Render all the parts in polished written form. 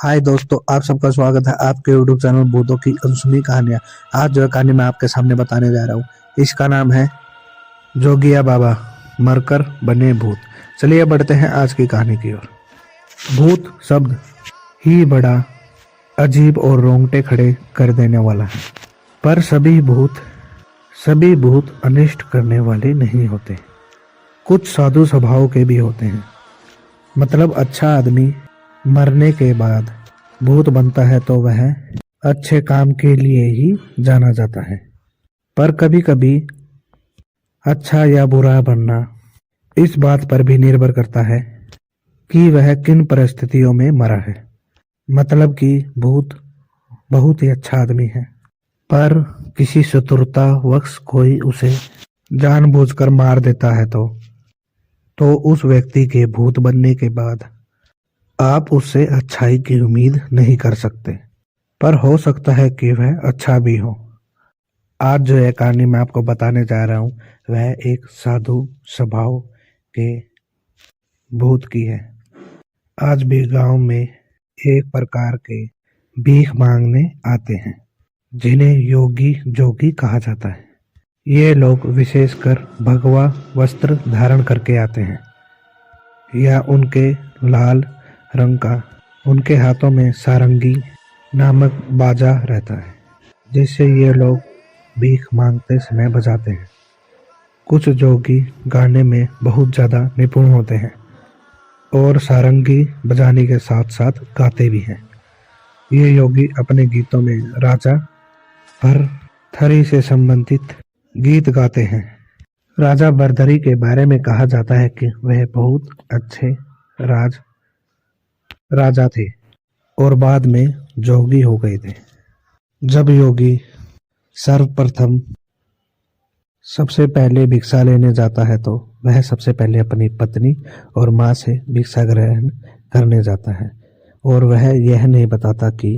हाय दोस्तों, आप सबका स्वागत है आपके यूट्यूब चैनल भूतों की अनसुनी कहानियाँ। आज जो कहानी मैं आपके सामने बताने जा रहा हूँ, इसका नाम है जोगिया बाबा मरकर बने भूत। चलिए बढ़ते हैं आज की कहानी की ओर। भूत शब्द ही बड़ा अजीब और रोंगटे खड़े कर देने वाला है, पर सभी भूत अनिष्ट करने वाले नहीं होते। कुछ साधु स्वभाव के भी होते हैं। मतलब अच्छा आदमी मरने के बाद भूत बनता है तो वह अच्छे काम के लिए ही जाना जाता है। पर कभी कभी अच्छा या बुरा बनना इस बात पर भी निर्भर करता है कि वह किन परिस्थितियों में मरा है। मतलब कि भूत बहुत ही अच्छा आदमी है, पर किसी शत्रुतावश कोई उसे जानबूझकर मार देता है तो उस व्यक्ति के भूत बनने के बाद आप उससे अच्छाई की उम्मीद नहीं कर सकते। पर हो सकता है कि वह अच्छा भी हो। आज जो ये कहानी मैं आपको बताने जा रहा हूँ वह एक साधु स्वभाव के भूत की है। आज भी गांव में एक प्रकार के भीख मांगने आते हैं, जिन्हें योगी जोगी कहा जाता है। ये लोग विशेषकर भगवा वस्त्र धारण करके आते हैं या उनके लाल रंग का उनके हाथों में सारंगी नामक बाजा रहता है, जिससे ये लोग भीख मांगते समय बजाते हैं। कुछ जोगी गाने में बहुत ज़्यादा निपुण होते हैं और सारंगी बजाने के साथ साथ गाते भी हैं। ये योगी अपने गीतों में राजा भरथरी से संबंधित गीत गाते हैं। राजा भरथरी के बारे में कहा जाता है कि वह बहुत अच्छे राजा थे और बाद में जोगी हो गए थे। जब योगी सर्वप्रथम सबसे पहले भिक्षा लेने जाता है तो वह सबसे पहले अपनी पत्नी और माँ से भिक्षा ग्रहण करने जाता है, और वह यह नहीं बताता कि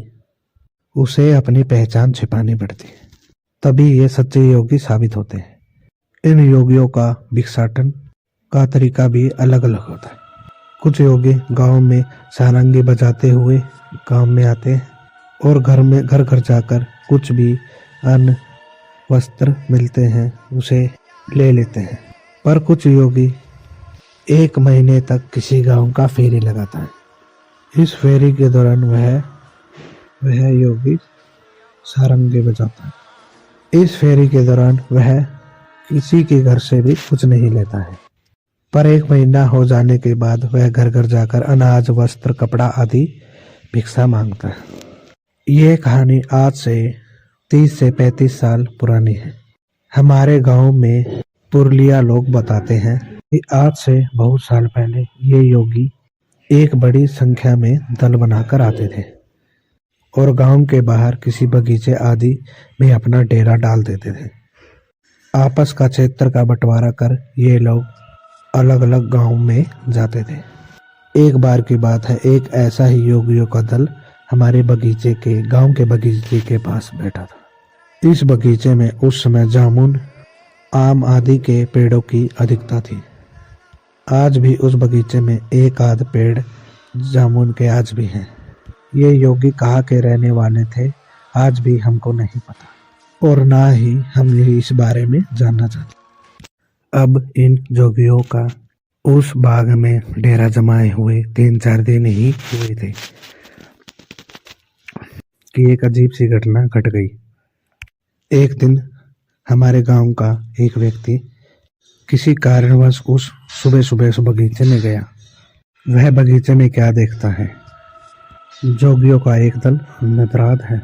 उसे अपनी पहचान छिपानी पड़ती है। तभी ये सच्चे योगी साबित होते हैं। इन योगियों का भिक्षाटन का तरीका भी अलग अलग होता है। कुछ योगी गांव में सारंगी बजाते हुए गांव में आते हैं और घर घर जाकर कुछ भी अन्न वस्त्र मिलते हैं उसे ले लेते हैं। पर कुछ योगी 1 महीने तक किसी गांव का फेरी लगाता है। इस फेरी के दौरान वह योगी सारंगी बजाता है। इस फेरी के दौरान वह किसी के घर से भी कुछ नहीं लेता है। पर 1 महीना हो जाने के बाद वह घर घर जाकर अनाज वस्त्र कपड़ा आदि भिक्षा मांगता है। ये कहानी आज से 30 से 35 साल पुरानी है। हमारे गांव में पुरलिया लोग बताते हैं कि आज से बहुत साल पहले ये योगी एक बड़ी संख्या में दल बनाकर आते थे और गांव के बाहर किसी बगीचे आदि में अपना डेरा डाल देते थे। आपस का क्षेत्र का बंटवारा कर ये लोग अलग अलग गांव में जाते थे। एक बार की बात है, एक ऐसा ही योगियों का दल हमारे गांव के बगीचे के पास बैठा था। इस बगीचे में उस समय जामुन आम आदि के पेड़ों की अधिकता थी। आज भी उस बगीचे में एक आध पेड़ जामुन के आज भी हैं। ये योगी कहाँ के रहने वाले थे आज भी हमको नहीं पता, और ना ही हम इस बारे में जानना चाहते। अब इन जोगियों का उस बाग में डेरा जमाए हुए 3-4 दिन ही हुए थे कि एक अजीब सी घटना घट गई। एक दिन हमारे गांव का एक व्यक्ति किसी कारणवश उस सुबह उस बगीचे में गया। वह बगीचे में क्या देखता है, जोगियों का एक दल नटराज है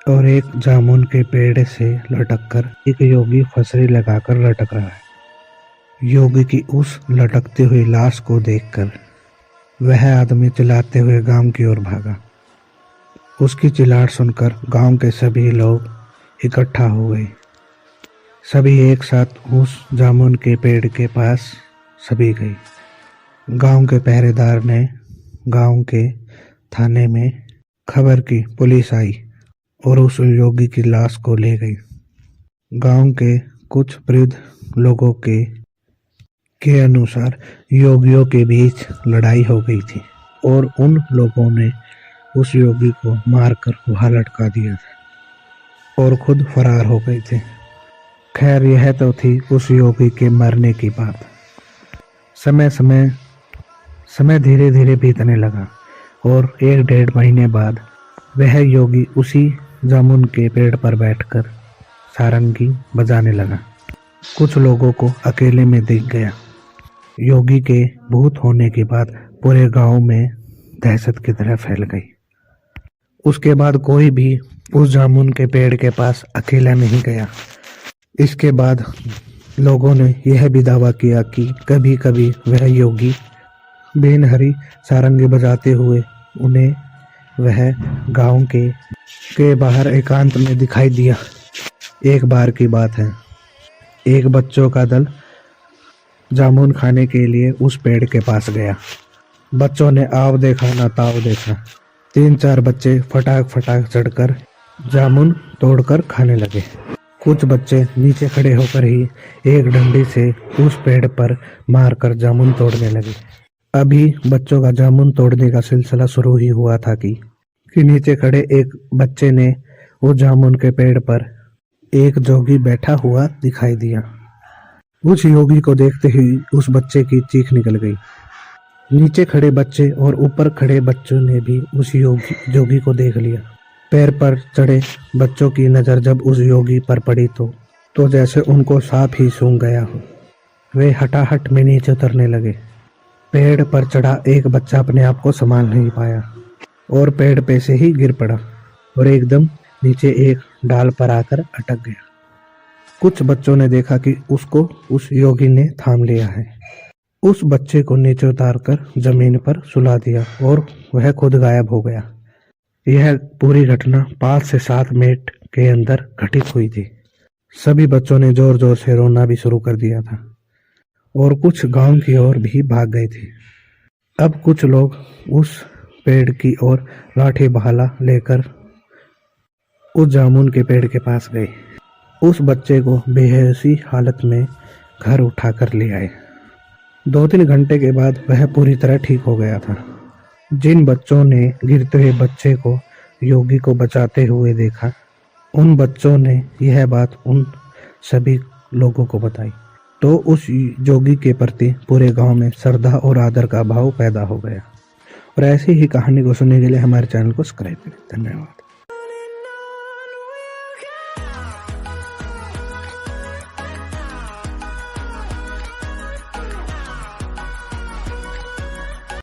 और एक जामुन के पेड़ से लटक कर एक योगी फसरी लगाकर लटक रहा है। योगी की उस लटकती हुई लाश को देखकर वह आदमी चिल्लाते हुए गांव की ओर भागा। उसकी चिल्लाहट सुनकर गांव के सभी लोग इकट्ठा हो गए। सभी एक साथ उस जामुन के पेड़ के पास सभी गए। गांव के पहरेदार ने गांव के थाने में खबर की। पुलिस आई और उस योगी की लाश को ले गई। गांव के कुछ वृद्ध लोगों के अनुसार योगियों के बीच लड़ाई हो गई थी और उन लोगों ने उस योगी को मारकर वहां लटका दिया था और खुद फरार हो गए थे। खैर यह तो थी उस योगी के मरने की बात। समय धीरे धीरे बीतने लगा और 1-1.5 महीने बाद वह योगी उसी जामुन के पेड़ पर बैठकर सारंगी बजाने लगा। कुछ लोगों को अकेले में दिख गया। योगी के भूत होने की बात पूरे गांव में दहशत की तरह फैल गई। उसके बाद कोई भी उस जामुन के पेड़ के पास अकेला नहीं गया। इसके बाद लोगों ने यह भी दावा किया कि कभी कभी वह योगी बेनहरी सारंगी बजाते हुए उन्हें वह गांव के बाहर एकांत में दिखाई दिया। एक बार की बात है, एक बच्चों का दल जामुन खाने के लिए उस पेड़ के पास गया। बच्चों ने आव देखा ना ताव देखा। 3-4 बच्चे फटाक चढ़कर जामुन तोड़कर खाने लगे। कुछ बच्चे नीचे खड़े होकर ही एक डंडी से उस पेड़ पर मारकर जामुन तोड़ने लगे। अभी बच्चों का जामुन तोड़ने का सिलसिला शुरू ही हुआ था कि नीचे खड़े एक बच्चे ने उस जामुन के पेड़ पर एक जोगी बैठा हुआ दिखाई दिया। उस योगी को देखते ही उस बच्चे की चीख निकल गई। नीचे खड़े बच्चे और ऊपर खड़े बच्चों ने भी उस जोगी को देख लिया। पैर पर चढ़े बच्चों की नजर जब उस योगी पर पड़ी तो जैसे उनको सांप ही सूंघ गया हो। वे हटाहट में नीचे उतरने लगे। पेड़ पर चढ़ा एक बच्चा अपने आप को संभाल नहीं पाया और पेड़ पे से ही गिर पड़ा और एकदम नीचे एक डाल पर आकर अटक गया। कुछ बच्चों ने देखा कि उसको उस योगी ने थाम लिया है। उस बच्चे को नीचे उतारकर जमीन पर सुला दिया और वह खुद गायब हो गया। यह पूरी घटना 5 से 7 मिनट के अंदर घटित हुई थी। सभी बच्चों ने जोर जोर से रोना भी शुरू कर दिया था और कुछ गांव की ओर भी भाग गए थे। अब कुछ लोग उस पेड़ की ओर लाठी भाला लेकर उस जामुन के पेड़ के पास गए। उस बच्चे को बेहोशी हालत में घर उठाकर ले आए। 2-3 घंटे के बाद वह पूरी तरह ठीक हो गया था। जिन बच्चों ने गिरते हुए बच्चे को योगी को बचाते हुए देखा, उन बच्चों ने यह बात उन सभी लोगों को बताई तो उस जोगी के प्रति पूरे गांव में श्रद्धा और आदर का भाव पैदा हो गया। और ऐसी ही कहानी को सुनने के लिए हमारे चैनल को सब्सक्राइब करें। धन्यवाद।